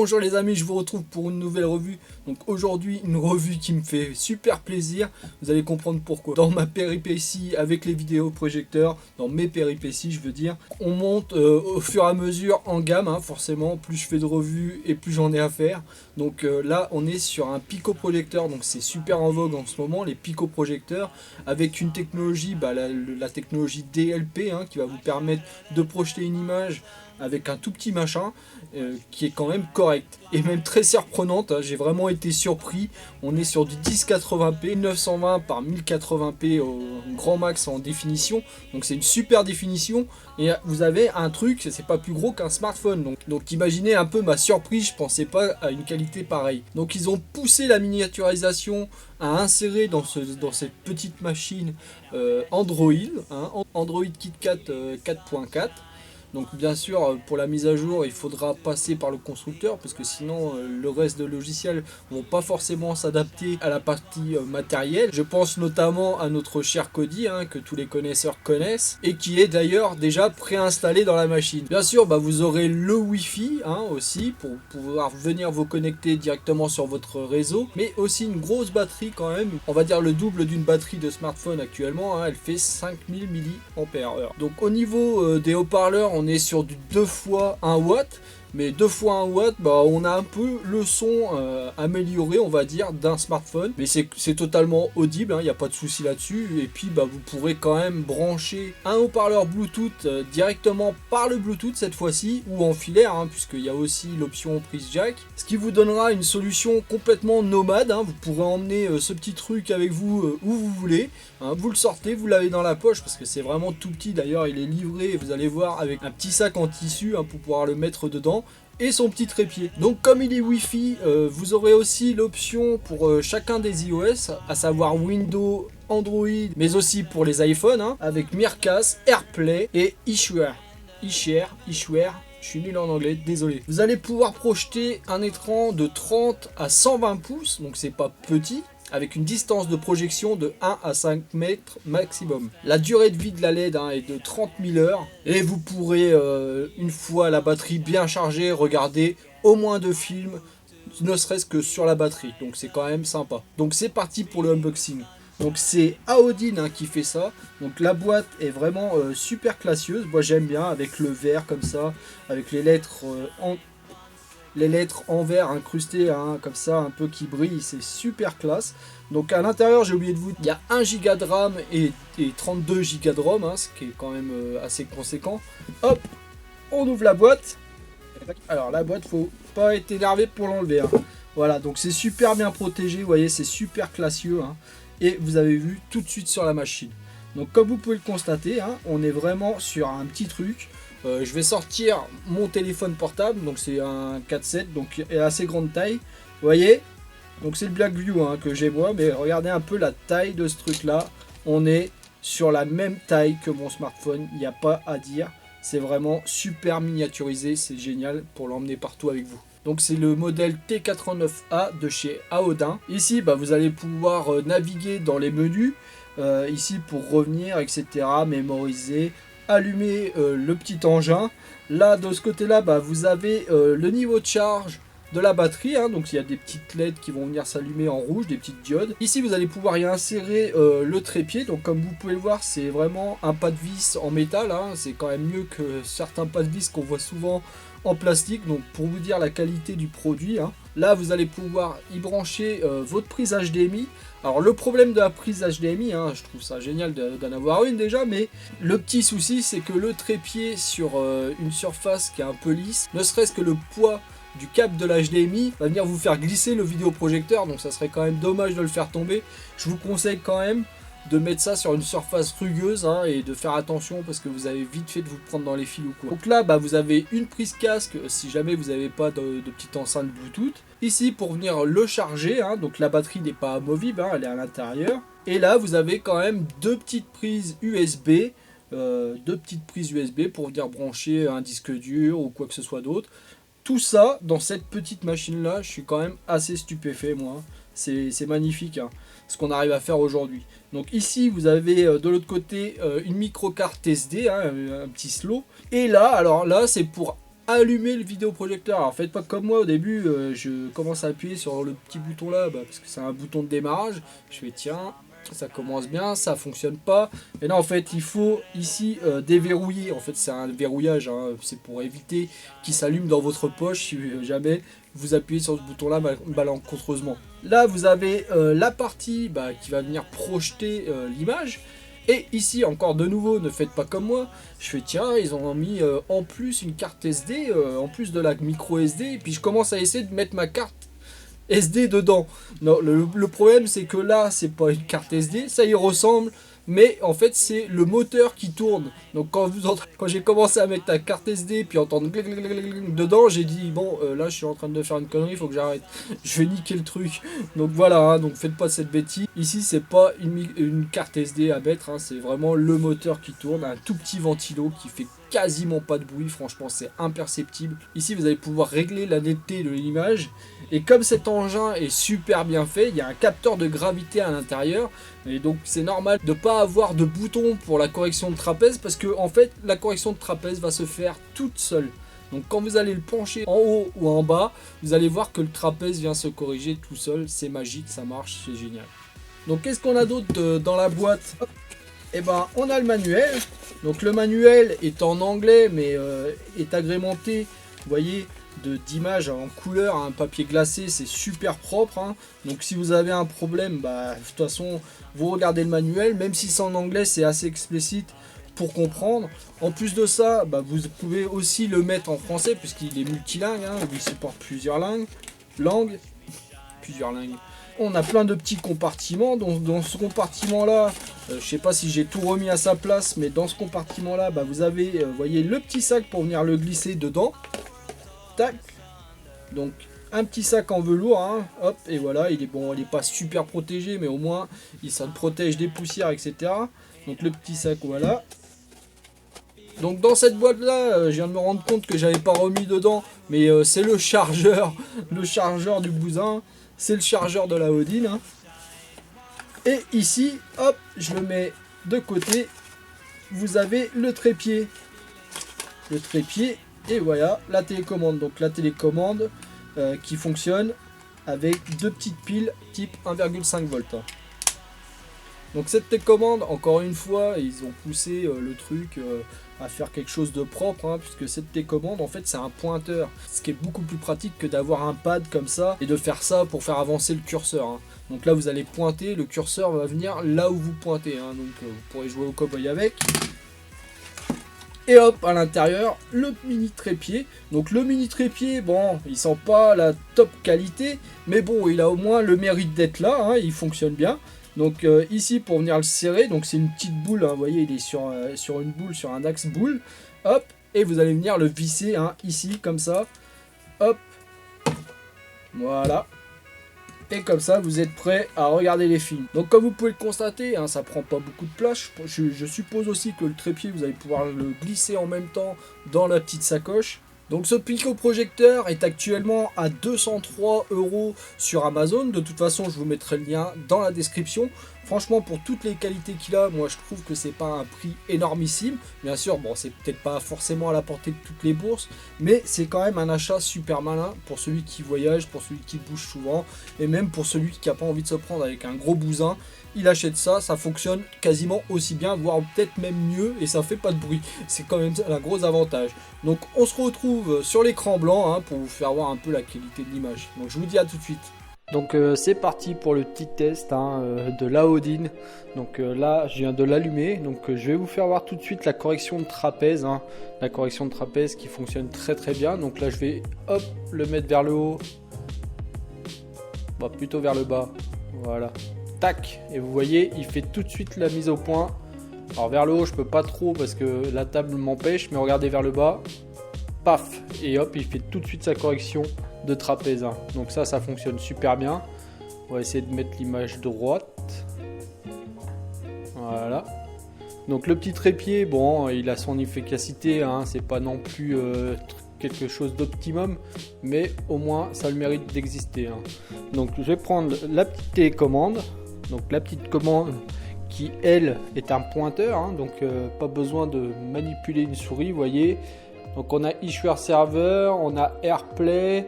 Bonjour les amis, je vous retrouve pour une nouvelle revue. Donc aujourd'hui, une revue qui me fait super plaisir. Vous allez comprendre pourquoi. Dans ma péripétie avec les vidéoprojecteurs, dans mes péripéties je veux dire, on monte au fur et à mesure en gamme, hein, forcément. Plus je fais de revues et plus j'en ai à faire. Donc là, on est sur un picoprojecteur. Donc c'est super en vogue en ce moment, les picoprojecteurs. Avec une technologie, la technologie DLP, hein, qui va vous permettre de projeter une image avec un tout petit machin qui est quand même correct et même très surprenante, hein. J'ai vraiment été surpris. On est sur du 1080p 920 par 1080p au grand max en définition, donc c'est une super définition et vous avez un truc, c'est pas plus gros qu'un smartphone, donc imaginez un peu ma surprise, je pensais pas à une qualité pareille. Donc ils ont poussé la miniaturisation à insérer dans cette petite machine Android, hein, Android KitKat 4.4. Donc bien sûr, pour la mise à jour, il faudra passer par le constructeur, parce que sinon le reste de logiciels vont pas forcément s'adapter à la partie matérielle. Je pense notamment à notre cher Kodi, hein, que tous les connaisseurs connaissent, et qui est d'ailleurs déjà préinstallé dans la machine. Bien sûr, vous aurez le Wi-Fi, hein, aussi, pour pouvoir venir vous connecter directement sur votre réseau, mais aussi une grosse batterie quand même, on va dire le double d'une batterie de smartphone actuellement, hein, elle fait 5000 mAh. Donc au niveau des haut-parleurs, on est sur du 2 fois 1 watt, mais 2 fois 1 watt, on a un peu le son amélioré, on va dire, d'un smartphone, mais c'est totalement audible, il n'y a pas de souci là-dessus. Et puis vous pourrez quand même brancher un haut-parleur Bluetooth directement par le Bluetooth cette fois-ci, ou en filaire, hein, puisqu'il y a aussi l'option prise jack, ce qui vous donnera une solution complètement nomade, hein. Vous pourrez emmener ce petit truc avec vous où vous voulez, hein. Vous le sortez, vous l'avez dans la poche, parce que c'est vraiment tout petit, d'ailleurs il est livré, vous allez voir, avec un petit sac en tissu, hein, pour pouvoir le mettre dedans, et son petit trépied. Donc comme il est Wi-Fi, vous aurez aussi l'option pour chacun des iOS, à savoir Windows, Android, mais aussi pour les iPhones, hein, avec Mircast, AirPlay et iShare. Je suis nul en anglais, désolé. Vous allez pouvoir projeter un écran de 30 à 120 pouces, donc c'est pas petit, avec une distance de projection de 1 à 5 mètres maximum. La durée de vie de la LED, hein, est de 30 000 heures, et vous pourrez, une fois la batterie bien chargée, regarder au moins 2 films, ne serait-ce que sur la batterie, donc c'est quand même sympa. Donc c'est parti pour le unboxing. Donc c'est Aodine, hein, qui fait ça. Donc la boîte est vraiment super classieuse, moi j'aime bien, avec le verre comme ça, avec les lettres en verre incrustées, hein, comme ça, un peu qui brille, c'est super classe. Donc à l'intérieur, j'ai oublié de vous dire, il y a 1 Go de RAM et 32 Go de ROM, hein, ce qui est quand même assez conséquent. Hop, on ouvre la boîte. Alors la boîte, faut pas être énervé pour l'enlever, hein. Voilà, donc c'est super bien protégé, vous voyez, c'est super classieux, hein. Et vous avez vu tout de suite sur la machine. Donc comme vous pouvez le constater, hein, on est vraiment sur un petit truc. Je vais sortir mon téléphone portable, donc c'est un 4.7, donc est assez grande taille, vous voyez. Donc c'est le Blackview, hein, que j'ai moi, mais regardez un peu la taille de ce truc là, on est sur la même taille que mon smartphone, il n'y a pas à dire, c'est vraiment super miniaturisé, c'est génial pour l'emmener partout avec vous. Donc c'est le modèle T89A de chez Aodine. Ici vous allez pouvoir naviguer dans les menus, ici pour revenir, etc., mémoriser, allumer le petit engin. Là de ce côté là, vous avez le niveau de charge de la batterie, hein, donc il y a des petites LED qui vont venir s'allumer en rouge, des petites diodes. Ici vous allez pouvoir y insérer le trépied, donc comme vous pouvez le voir, c'est vraiment un pas de vis en métal, hein. C'est quand même mieux que certains pas de vis qu'on voit souvent en plastique, donc pour vous dire la qualité du produit, hein. Là vous allez pouvoir y brancher votre prise HDMI. Alors le problème de la prise HDMI, hein, je trouve ça génial d'en avoir une déjà, mais le petit souci c'est que le trépied sur une surface qui est un peu lisse, ne serait-ce que le poids du câble de l'HDMI va venir vous faire glisser le vidéoprojecteur, donc ça serait quand même dommage de le faire tomber. Je vous conseille quand même de mettre ça sur une surface rugueuse, hein, et de faire attention parce que vous avez vite fait de vous prendre dans les fils ou quoi. Donc là vous avez une prise casque si jamais vous n'avez pas de petite enceinte Bluetooth. Ici pour venir le charger, hein, donc la batterie n'est pas amovible, hein, elle est à l'intérieur. Et là vous avez quand même deux petites prises USB pour venir brancher un disque dur ou quoi que ce soit d'autre. Tout ça dans cette petite machine là, je suis quand même assez stupéfait moi. C'est magnifique, hein, ce qu'on arrive à faire aujourd'hui. Donc ici vous avez de l'autre côté une micro carte SD, hein, un petit slot. Et là, alors là c'est pour allumer le vidéoprojecteur. Alors faites pas comme moi au début, je commence à appuyer sur le petit bouton là, parce que c'est un bouton de démarrage. Je fais tiens, ça commence bien, ça fonctionne pas. Et là en fait il faut ici déverrouiller. En fait c'est un verrouillage, hein. C'est pour éviter qu'il s'allume dans votre poche si jamais vous appuyez sur ce bouton là malencontreusement. Là vous avez la partie qui va venir projeter l'image. Et ici encore de nouveau, ne faites pas comme moi. Je fais tiens, ils ont mis en plus une carte SD, en plus de la micro SD. Et puis je commence à essayer de mettre ma carte SD dedans. Non, le problème c'est que là c'est pas une carte SD, ça y ressemble. Mais en fait c'est le moteur qui tourne. Donc quand j'ai commencé à mettre la carte SD puis entendre dedans, j'ai dit bon là je suis en train de faire une connerie, il faut que j'arrête. Je vais niquer le truc. Donc voilà, hein, donc faites pas cette bêtise. Ici c'est pas une carte SD à mettre, hein, c'est vraiment le moteur qui tourne, un tout petit ventilo qui fait quasiment pas de bruit, franchement c'est imperceptible. Ici vous allez pouvoir régler la netteté de l'image. Et comme cet engin est super bien fait, il y a un capteur de gravité à l'intérieur. Et donc c'est normal de ne pas avoir de bouton pour la correction de trapèze, parce que en fait la correction de trapèze va se faire toute seule. Donc quand vous allez le pencher en haut ou en bas, vous allez voir que le trapèze vient se corriger tout seul. C'est magique, ça marche, c'est génial. Donc qu'est-ce qu'on a d'autre dans la boîte? Et ben on a le manuel. Donc le manuel est en anglais mais est agrémenté, vous voyez, d'images en couleur, un papier glacé, c'est super propre, hein. Donc si vous avez un problème, de toute façon vous regardez le manuel, même si c'est en anglais c'est assez explicite pour comprendre. En plus de ça, vous pouvez aussi le mettre en français puisqu'il est multilingue, hein, il supporte plusieurs langues. On a plein de petits compartiments. Dans ce compartiment là, je sais pas si j'ai tout remis à sa place, mais dans ce compartiment là, vous avez, voyez, le petit sac pour venir le glisser dedans. Tac. Donc un petit sac en velours, hein. Hop, et voilà, il est bon, il n'est pas super protégé, mais au moins ça le protège des poussières, etc. Donc le petit sac, voilà. Donc dans cette boîte là, je viens de me rendre compte que j'avais pas remis dedans, mais c'est le chargeur du bousin, c'est le chargeur de la Odin, hein. Et ici, hop, je le mets de côté, vous avez le trépied. Et voilà la télécommande. Donc la télécommande qui fonctionne avec deux petites piles type 1,5 volts. Donc cette télécommande, encore une fois, ils ont poussé le truc à faire quelque chose de propre, hein, puisque cette télécommande en fait c'est un pointeur, ce qui est beaucoup plus pratique que d'avoir un pad comme ça et de faire ça pour faire avancer le curseur, hein. Donc là vous allez pointer, le curseur va venir là où vous pointez, hein, donc vous pourrez jouer au cowboy avec. Et hop, à l'intérieur, le mini trépied. Donc le mini trépied, bon, il sent pas la top qualité, mais bon, il a au moins le mérite d'être là, hein, il fonctionne bien. Donc ici, pour venir le serrer, donc c'est une petite boule, hein, vous voyez, il est sur une boule, sur un axe boule. Hop, et vous allez venir le visser, hein, ici, comme ça. Hop, voilà. Et comme ça, vous êtes prêt à regarder les films. Donc comme vous pouvez le constater, hein, ça prend pas beaucoup de place. Je suppose aussi que le trépied, vous allez pouvoir le glisser en même temps dans la petite sacoche. Donc ce pico-projecteur est actuellement à 203 € sur Amazon. De toute façon, je vous mettrai le lien dans la description. Franchement, pour toutes les qualités qu'il a, moi je trouve que c'est pas un prix énormissime. Bien sûr, bon, c'est peut-être pas forcément à la portée de toutes les bourses, mais c'est quand même un achat super malin pour celui qui voyage, pour celui qui bouge souvent, et même pour celui qui n'a pas envie de se prendre avec un gros bousin. Il achète ça, ça fonctionne quasiment aussi bien, voire peut-être même mieux, et ça fait pas de bruit. C'est quand même un gros avantage. Donc on se retrouve sur l'écran blanc, hein, pour vous faire voir un peu la qualité de l'image. Donc je vous dis à tout de suite. Donc c'est parti pour le petit test, hein, de la Odin. Donc là je viens de l'allumer, donc je vais vous faire voir tout de suite la correction de trapèze, hein, la correction de trapèze qui fonctionne très très bien. Donc là je vais hop le mettre vers le haut, bon, plutôt vers le bas, voilà, tac, et vous voyez il fait tout de suite la mise au point. Alors vers le haut je peux pas trop parce que la table m'empêche, mais regardez vers le bas, paf, et hop il fait tout de suite sa correction de trapèze, hein. Donc ça fonctionne super bien. On va essayer de mettre l'image droite, voilà. Donc le petit trépied, bon, il a son efficacité, hein, c'est pas non plus quelque chose d'optimum, mais au moins ça a le mérite d'exister, hein. Donc je vais prendre la petite télécommande, donc la petite commande qui elle est un pointeur, hein, donc pas besoin de manipuler une souris, vous voyez. Donc on a eShare Server, on a AirPlay,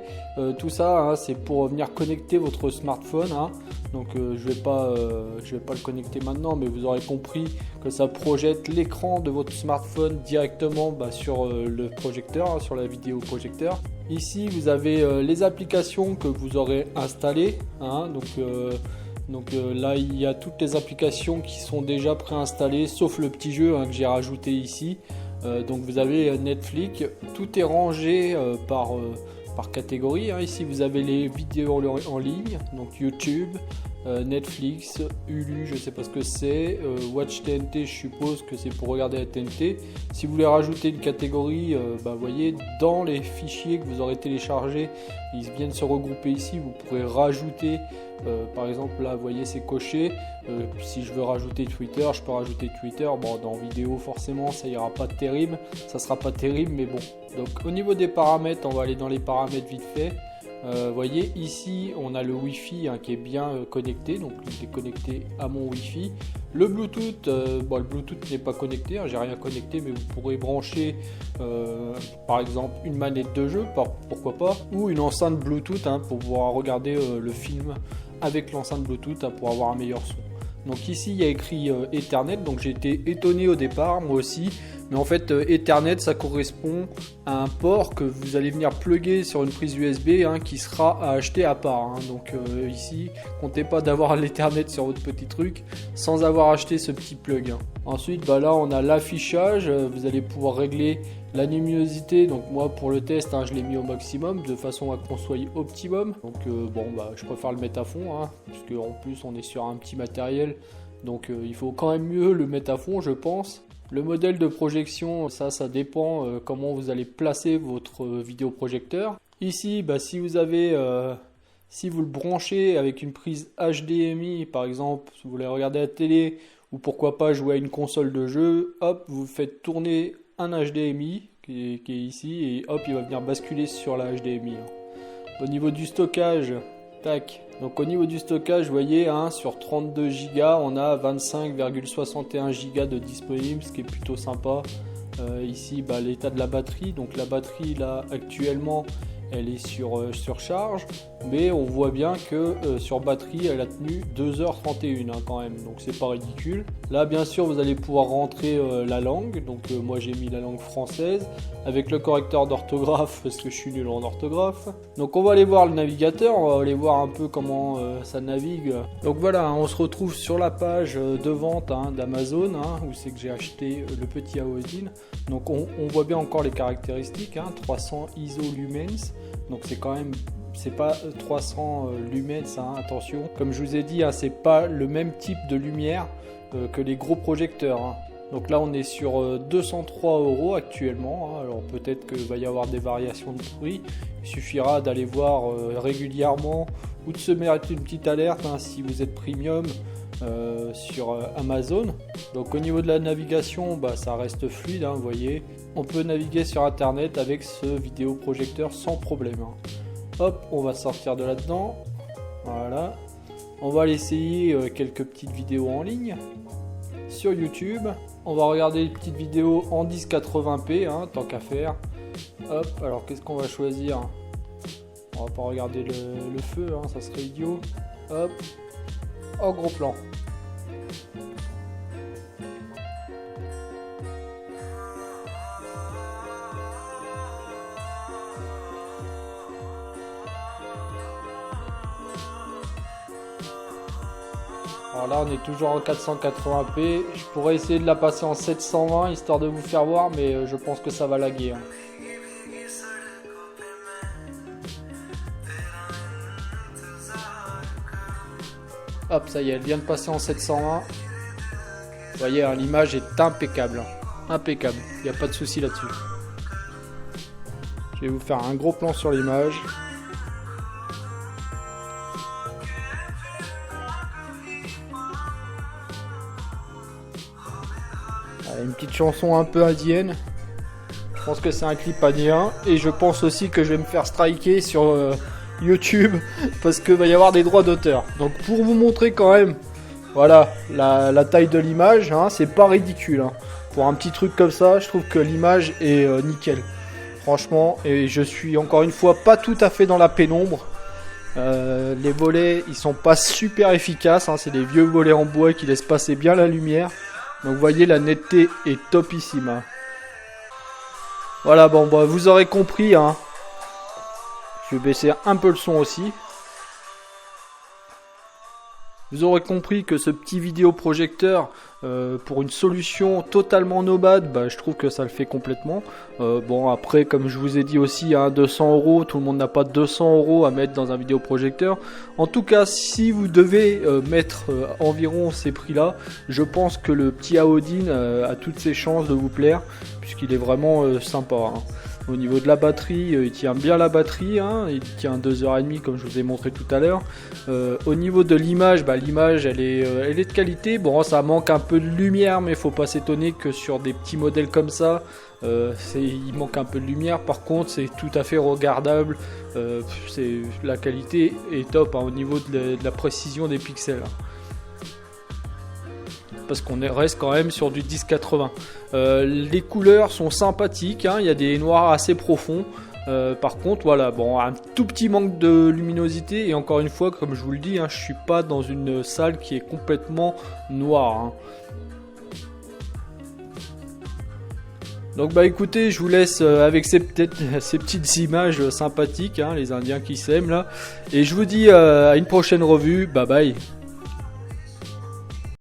tout ça hein, c'est pour venir connecter votre smartphone. Hein. Donc je vais pas le connecter maintenant, mais vous aurez compris que ça projette l'écran de votre smartphone directement sur le projecteur, hein, sur la vidéo projecteur. Ici vous avez les applications que vous aurez installées. Hein, donc là il y a toutes les applications qui sont déjà préinstallées, sauf le petit jeu hein, que j'ai rajouté ici. Donc vous avez Netflix, tout est rangé par catégorie. Hein. Ici vous avez les vidéos en ligne, donc YouTube, Netflix, Hulu, je sais pas ce que c'est, Watch TNT, je suppose que c'est pour regarder la TNT. Si vous voulez rajouter une catégorie, vous voyez dans les fichiers que vous aurez téléchargés, ils viennent se regrouper ici, vous pourrez rajouter, par exemple là vous voyez c'est coché, si je veux rajouter Twitter, je peux rajouter Twitter. Bon, dans vidéo forcément ça ira pas terrible, ça sera pas terrible, mais bon. Donc au niveau des paramètres, on va aller dans les paramètres vite fait. Vous voyez ici on a le Wi-Fi hein, qui est bien connecté, donc il est connecté à mon Wi-Fi. Le Bluetooth, le Bluetooth n'est pas connecté, hein, j'ai rien connecté, mais vous pourrez brancher par exemple une manette de jeu, pourquoi pas, ou une enceinte Bluetooth hein, pour pouvoir regarder le film avec l'enceinte Bluetooth hein, pour avoir un meilleur son. Donc ici il y a écrit Ethernet, donc j'ai été étonné au départ, moi aussi, mais en fait Ethernet ça correspond à un port que vous allez venir plugger sur une prise USB hein, qui sera à acheter à part. Hein. Donc ici, comptez pas d'avoir l'Ethernet sur votre petit truc sans avoir acheté ce petit plug. Hein. Ensuite, là on a l'affichage, vous allez pouvoir régler la luminosité, donc moi pour le test hein, je l'ai mis au maximum de façon à qu'on soit optimum. Donc je préfère le mettre à fond hein, puisque en plus on est sur un petit matériel, donc il faut quand même mieux le mettre à fond je pense. Le modèle de projection, ça dépend comment vous allez placer votre vidéoprojecteur. Ici, si vous le branchez avec une prise HDMI, par exemple, si vous voulez regarder la télé ou pourquoi pas jouer à une console de jeu, hop, vous faites tourner un HDMI qui est ici et hop, il va venir basculer sur la HDMI. Au niveau du stockage, tac. Donc au niveau du stockage, vous voyez, hein, sur 32 Go, on a 25,61 Go de disponible, ce qui est plutôt sympa. Ici, l'état de la batterie. Donc la batterie, là, actuellement, elle est sur charge. Mais on voit bien que sur batterie, elle a tenu 2h31 hein, quand même. Donc c'est pas ridicule. Là, bien sûr, vous allez pouvoir rentrer la langue. Donc moi, j'ai mis la langue française avec le correcteur d'orthographe parce que je suis nul en orthographe. Donc on va aller voir le navigateur, on va aller voir un peu comment ça navigue. Donc voilà, hein, on se retrouve sur la page de vente hein, d'Amazon hein, où c'est que j'ai acheté le petit Aosin. Donc on voit bien encore les caractéristiques, hein, 300 ISO lumens. Donc c'est quand même, c'est pas 300 lumens, hein, attention. Comme je vous ai dit, hein, c'est pas le même type de lumière que les gros projecteurs. Hein. Donc là on est sur 203 € actuellement, hein. Alors peut-être qu'il va y avoir des variations de prix, il suffira d'aller voir régulièrement ou de se mettre une petite alerte hein, si vous êtes premium sur Amazon. Donc au niveau de la navigation, ça reste fluide, hein, vous voyez, on peut naviguer sur internet avec ce vidéoprojecteur sans problème. Hein. Hop, on va sortir de là-dedans, voilà, on va aller essayer quelques petites vidéos en ligne. Sur YouTube, on va regarder une petite vidéo en 1080p, hein, tant qu'à faire. Hop, alors qu'est-ce qu'on va choisir? On va pas regarder le feu, hein, ça serait idiot. Hop, en gros plan. Alors là on est toujours en 480p, je pourrais essayer de la passer en 720 histoire de vous faire voir, mais je pense que ça va laguer. Hein. Hop, ça y est, elle vient de passer en 720. Vous voyez, hein, l'image est impeccable. Impeccable, il n'y a pas de souci là-dessus. Je vais vous faire un gros plan sur l'image. Une petite chanson un peu indienne. Je pense que c'est un clip indien. Et je pense aussi que je vais me faire striker sur YouTube parce qu'il va y avoir des droits d'auteur. Donc pour vous montrer quand même, voilà, la taille de l'image, hein, c'est pas ridicule. Hein. Pour un petit truc comme ça, je trouve que l'image est nickel. franchement, et je suis encore une fois pas tout à fait dans la pénombre. Les volets ils sont pas super efficaces, hein, c'est des vieux volets en bois qui laissent passer bien la lumière. Donc vous voyez, la netteté est topissime, hein. Voilà, bon bah, vous aurez compris, hein. Je vais baisser un peu le son aussi. Vous aurez compris que ce petit vidéoprojecteur, pour une solution totalement nomade, bah, je trouve que ça le fait complètement. Bon, après, comme je vous ai dit aussi, hein, 200 €, tout le monde n'a pas 200 € à mettre dans un vidéoprojecteur. En tout cas, si vous devez mettre environ ces prix-là, je pense que le petit Aodine a toutes ses chances de vous plaire, puisqu'il est vraiment sympa, hein. Au niveau de la batterie, il tient bien la batterie, hein, il tient 2h30 comme je vous ai montré tout à l'heure. Au niveau de l'image, bah, l'image elle est de qualité. Bon, ça manque un peu de lumière, mais faut pas s'étonner que sur des petits modèles comme ça, il manque un peu de lumière. Par contre, c'est tout à fait regardable. La qualité est top, hein, au niveau de la précision des pixels, hein. Parce qu'on reste quand même sur du 1080. Les couleurs sont sympathiques, hein, il y a des noirs assez profonds. Par contre, voilà, bon, un tout petit manque de luminosité. Et encore une fois, comme je vous le dis, hein, je suis pas dans une salle qui est complètement noire, hein. Donc bah écoutez, je vous laisse avec ces petites images sympathiques, hein, les Indiens qui s'aiment là. Et je vous dis à une prochaine revue. Bye bye.